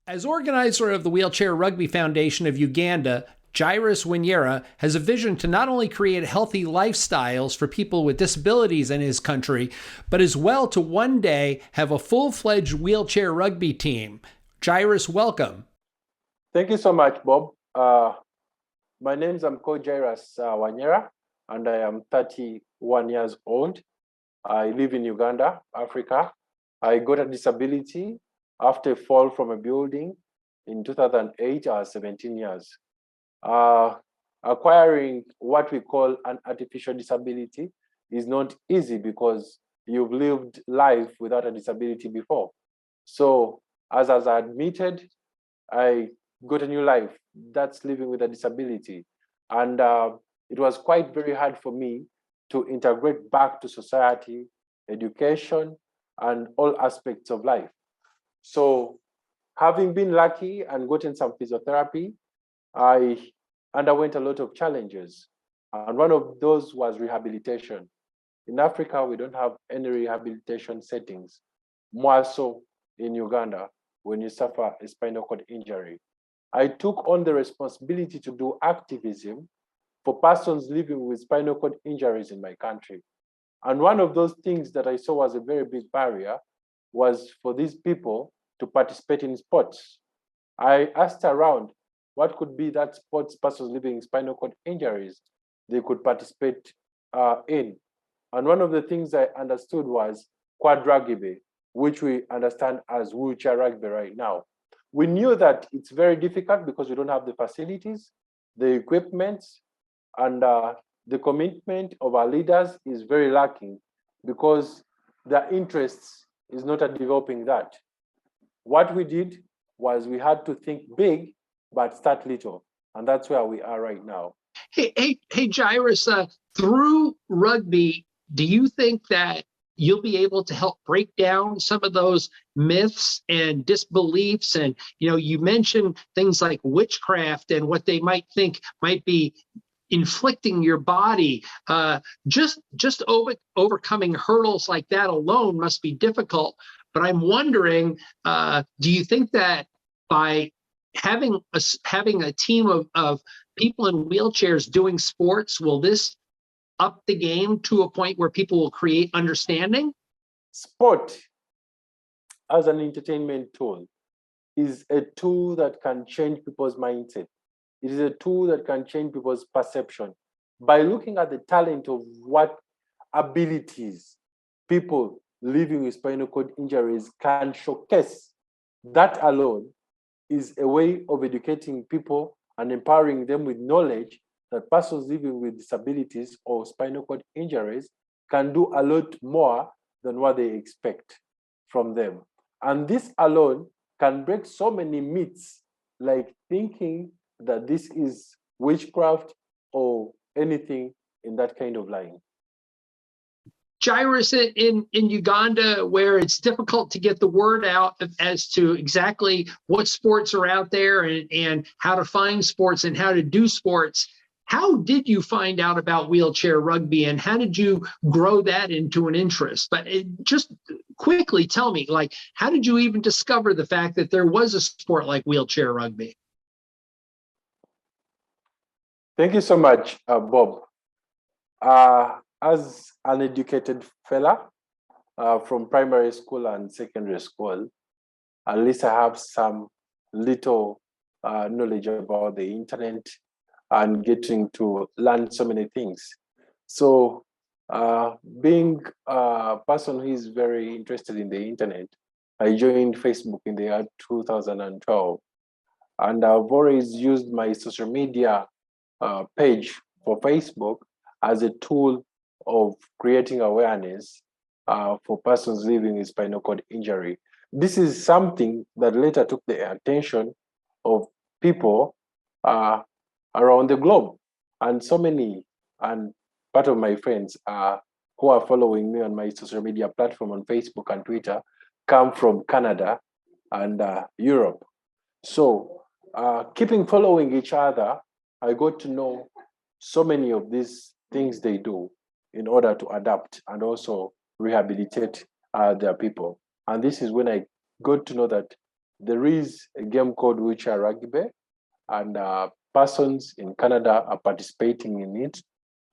As organizer of the Wheelchair Rugby Foundation of Uganda, Jairus Wanyera has a vision to not only create healthy lifestyles for people with disabilities in his country, but as well to one day have a full-fledged wheelchair rugby team. Jairus, welcome. Thank you so much, Bob. My name is Jairus Wanyera, and I am 31 years old. I live in Uganda, Africa. I got a disability after a fall from a building in 2008. I was 17 years. Acquiring what we call an artificial disability is not easy because you've lived life without a disability before. So as I admitted, I got a new life. That's living with a disability. And it was quite very hard for me to integrate back to society, education, and all aspects of life. So having been lucky and gotten some physiotherapy, I underwent a lot of challenges. And one of those was rehabilitation. In Africa, we don't have any rehabilitation settings, more so in Uganda when you suffer a spinal cord injury. I took on the responsibility to do activism for persons living with spinal cord injuries in my country. And one of those things that I saw was a very big barrier was for these people to participate in sports. I asked around what could be that sports persons living with spinal cord injuries they could participate in. And one of the things I understood was quad rugby, which we understand as wheelchair rugby right now. We knew that it's very difficult because we don't have the facilities, the equipment, and the commitment of our leaders is very lacking because their interests is not at developing that. What we did was we had to think big, but start little. And that's where we are right now. Hey, Jairus, through rugby, do you think that you'll be able to help break down some of those myths and disbeliefs? And, you mentioned things like witchcraft and what they might think might be inflicting your body. Just overcoming hurdles like that alone must be difficult. But I'm wondering, do you think that by having a team of people in wheelchairs doing sports, will this up the game to a point where people will create understanding? Sport as an entertainment tool is a tool that can change people's mindset. It is a tool that can change people's perception. By looking at the talent of what abilities people living with spinal cord injuries can showcase, that alone is a way of educating people and empowering them with knowledge that persons living with disabilities or spinal cord injuries can do a lot more than what they expect from them. And this alone can break so many myths, like thinking that this is witchcraft or anything in that kind of line. Jairus, in Uganda, where it's difficult to get the word out as to exactly what sports are out there and how to find sports and how to do sports, how did you find out about wheelchair rugby and how did you grow that into an interest? But just quickly tell me, how did you even discover the fact that there was a sport like wheelchair rugby? Thank you so much, Bob. As an educated fella from primary school and secondary school, at least I have some little knowledge about the internet and getting to learn so many things. So being a person who is very interested in the internet, I joined Facebook in the year 2012. And I've always used my social media page for Facebook as a tool of creating awareness for persons living with spinal cord injury. This is something that later took the attention of people around the globe. And so many, and part of my friends who are following me on my social media platform on Facebook and Twitter come from Canada and Europe. So keeping following each other, I got to know so many of these things they do in order to adapt and also rehabilitate their people. And this is when I got to know that there is a game called wheelchair rugby, and persons in Canada are participating in it.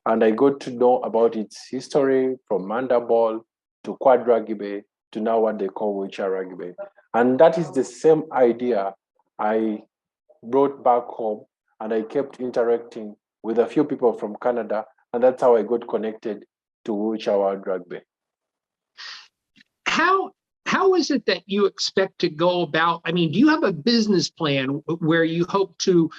And I got to know about its history from mandaball to quad rugby to now what they call wheelchair rugby. And that is the same idea I brought back home, and I kept interacting with a few people from Canada, and that's how I got connected to wheelchair rugby. How is it that you expect to go about? I mean, do you have a business plan where you hope to,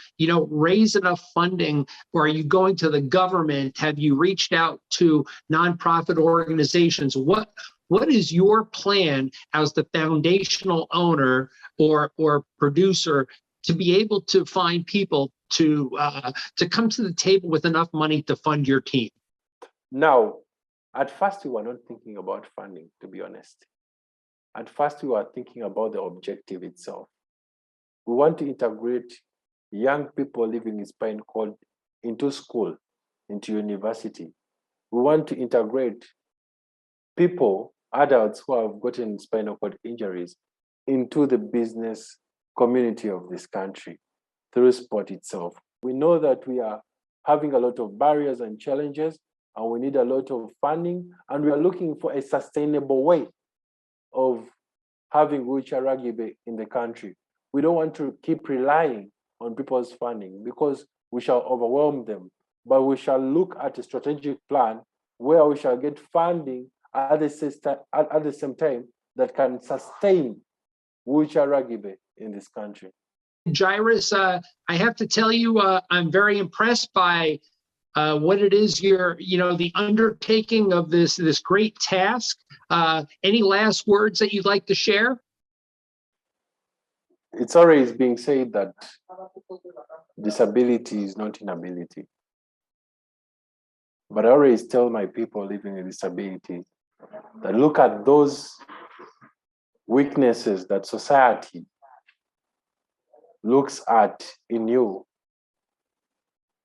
raise enough funding, or are you going to the government? Have you reached out to nonprofit organizations? What is your plan as the foundational owner or producer to be able to find people to come to the table with enough money to fund your team? Now, at first, we were not thinking about funding, to be honest. At first, we were thinking about the objective itself. We want to integrate young people living in spinal cord into school, into university. We want to integrate people, adults who have gotten spinal cord injuries, into the business community of this country through sport itself. We know that we are having a lot of barriers and challenges, and we need a lot of funding, and we are looking for a sustainable way of having wheelchair rugby in the country. We don't want to keep relying on people's funding because we shall overwhelm them, but we shall look at a strategic plan where we shall get funding at the same time that can sustain wheelchair rugby in this country. Jairus, I have to tell you, I'm very impressed by what it is the undertaking of this great task. Any last words that you'd like to share? It's always being said that disability is not inability. But I always tell my people living with disability that look at those weaknesses that society looks at in you,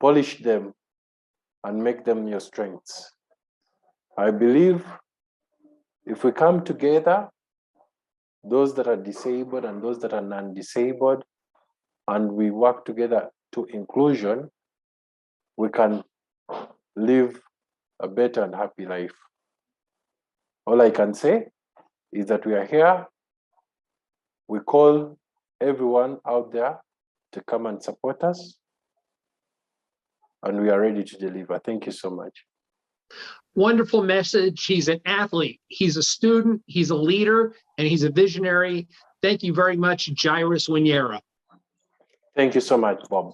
polish them, and make them your strengths. I believe if we come together, those that are disabled and those that are non-disabled, and we work together to inclusion, we can live a better and happy life. All I can say is that we are here. We call everyone out there to come and support us, and we are ready to deliver. Thank you so much. Wonderful message. He's an athlete, he's a student, he's a leader, and he's a visionary. Thank you very much, Jairus Wanyera. Thank you so much, Bob.